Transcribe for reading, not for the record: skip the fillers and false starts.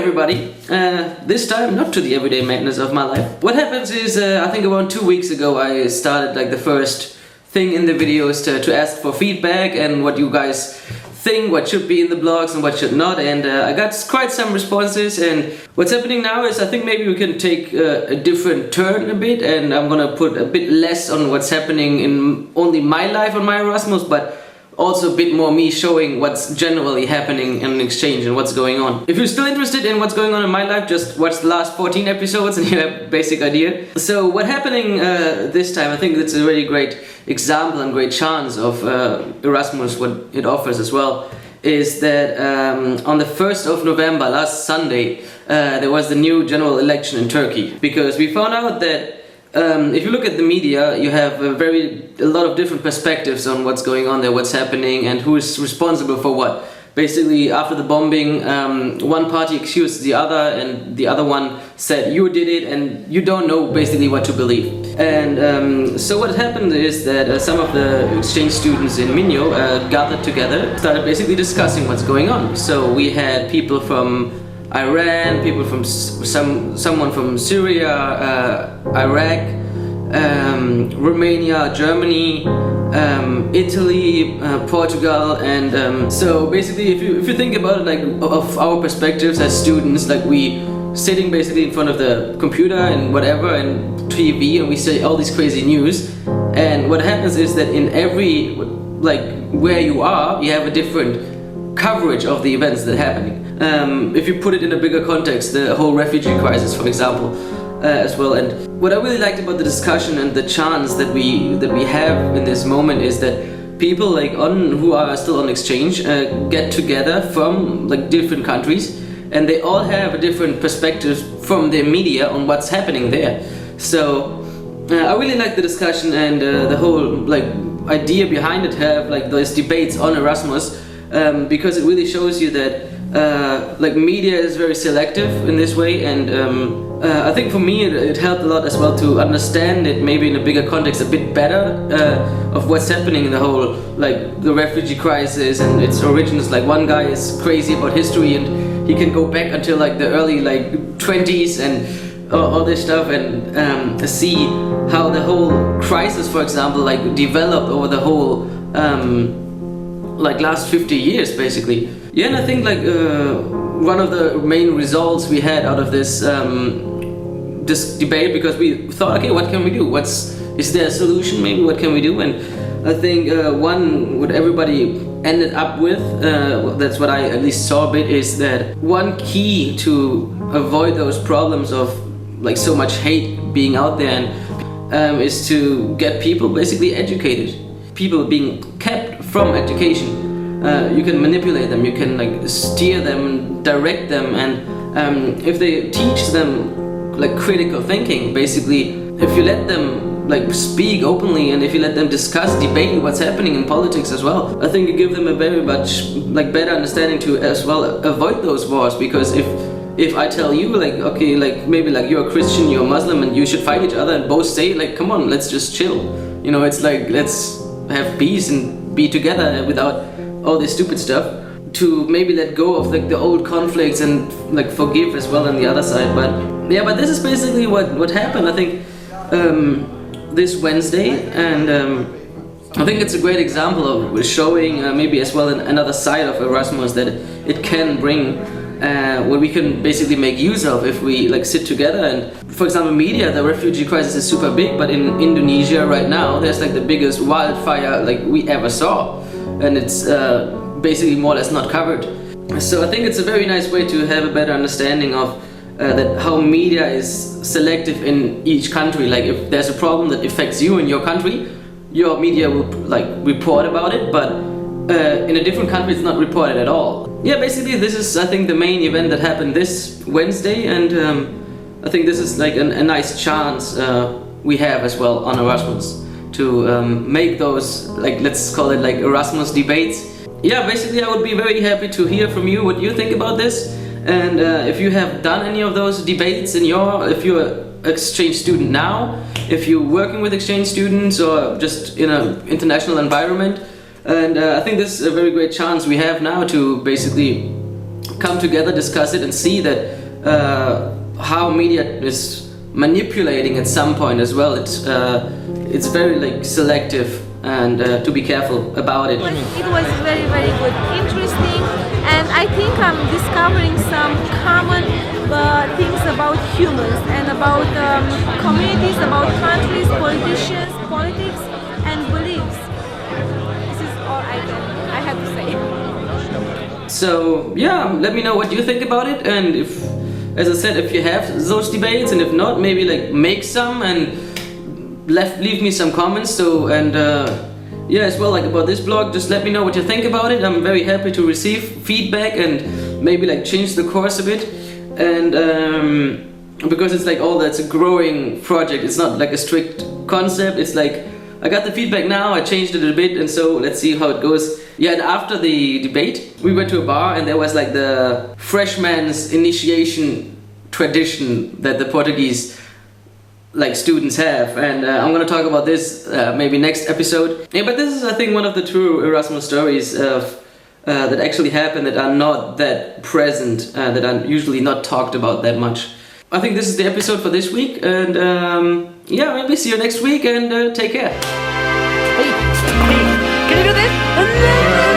everybody, this time not to the everyday madness of my life. What happens is, I think around 2 weeks ago I started like the first thing in the videos to ask for feedback and what you guys think, what should be in the blogs and what should not, and I got quite some responses. And what's happening now is I think maybe we can take a different turn a bit, and I'm gonna put a bit less on what's happening in only my life on my Erasmus, but also a bit more me showing what's generally happening in an exchange and what's going on. If you're still interested in what's going on in my life, just watch the last 14 episodes and you have a basic idea. So what's happening this time, I think it's a really great example and great chance of Erasmus, what it offers as well, is that on the 1st of November, last Sunday, there was the new general election in Turkey. Because we found out that if you look at the media, you have a lot of different perspectives on what's going on there, what's happening, and who is responsible for what. Basically, after the bombing, one party accused the other, and the other one said you did it, and you don't know basically what to believe. And so what happened is that some of the exchange students in UMinho gathered together, started basically discussing what's going on. So we had people from Iran, people from someone from Syria, Iraq, Romania, Germany, Italy, Portugal, and so basically if you think about it, like of our perspectives as students, like we sitting basically in front of the computer and whatever and TV, and we say all these crazy news, and what happens is that in every, like where you are, you have a different coverage of the events that are happening. If you put it in a bigger context, the whole refugee crisis, for example, as well. And what I really liked about the discussion and the chance that we have in this moment is that people like who are still on exchange get together from like different countries, and they all have a different perspective from their media on what's happening there. So I really like the discussion and the whole like idea behind it, have like those debates on Erasmus, because it really shows you that like media is very selective in this way, and I think for me it helped a lot as well to understand it maybe in a bigger context a bit better of what's happening in the whole, like the refugee crisis and its origins. Like one guy is crazy about history and he can go back until like the early like 20s and all this stuff, and see how the whole crisis, for example, like developed over the whole like last 50 years basically. Yeah, and I think like one of the main results we had out of this this debate, because we thought, okay, what can we do? Is there a solution maybe? What can we do? And I think what everybody ended up with, that's what I at least saw a bit, is that one key to avoid those problems of like so much hate being out there and is to get people basically educated. People being kept from education. You can manipulate them, you can like steer them, direct them, and if they teach them like critical thinking, basically, if you let them like speak openly and if you let them discuss, debate what's happening in politics as well, I think you give them a very much like better understanding to as well avoid those wars. Because if I tell you like, okay, like maybe like you're a Christian, you're a Muslim, and you should fight each other, and both say like, come on, let's just chill, you know, it's like let's have peace and be together without all this stupid stuff, to maybe let go of like the old conflicts and like forgive as well on the other side. But yeah, but this is basically what happened, I think, this Wednesday, and I think it's a great example of showing maybe as well another side of Erasmus, that it can bring what we can basically make use of if we like sit together. And for example, media, the refugee crisis is super big, but in Indonesia right now there's like the biggest wildfire like we ever saw, and it's basically more or less not covered. So I think it's a very nice way to have a better understanding of that how media is selective in each country. Like if there's a problem that affects you in your country, your media will like report about it, but in a different country it's not reported at all. Yeah, basically this is, I think, the main event that happened this Wednesday, and I think this is like a nice chance we have as well on Erasmus to make those, like, let's call it like Erasmus debates. Yeah, basically I would be very happy to hear from you what you think about this, and if you have done any of those debates if you're an exchange student now, if you're working with exchange students or just in an international environment. And I think this is a very great chance we have now to basically come together, discuss it, and see that how media is manipulating at some point as well. It's very like selective, and to be careful about it. It was very, very good, interesting, and I think I'm discovering some common things about humans and about communities, about countries, politicians, politics, and beliefs. This is all I have to say. So yeah, let me know what you think about it, and if, as I said, if you have those debates, and if not, maybe like make some and leave me some comments. So and yeah, as well, like about this blog, just let me know what you think about it. I'm very happy to receive feedback and maybe like change the course a bit, and because it's like that's a growing project. It's not like a strict concept. It's like I got the feedback now, I changed it a bit, and so let's see how it goes. Yeah, and after the debate, we went to a bar, and there was like the freshman's initiation tradition that the Portuguese like students have, and I'm gonna talk about this maybe next episode. Yeah, but this is, I think, one of the true Erasmus stories of that actually happen, that are not that present, that are usually not talked about that much. I think this is the episode for this week, and yeah, maybe see you next week, and take care. Hey, can you do this?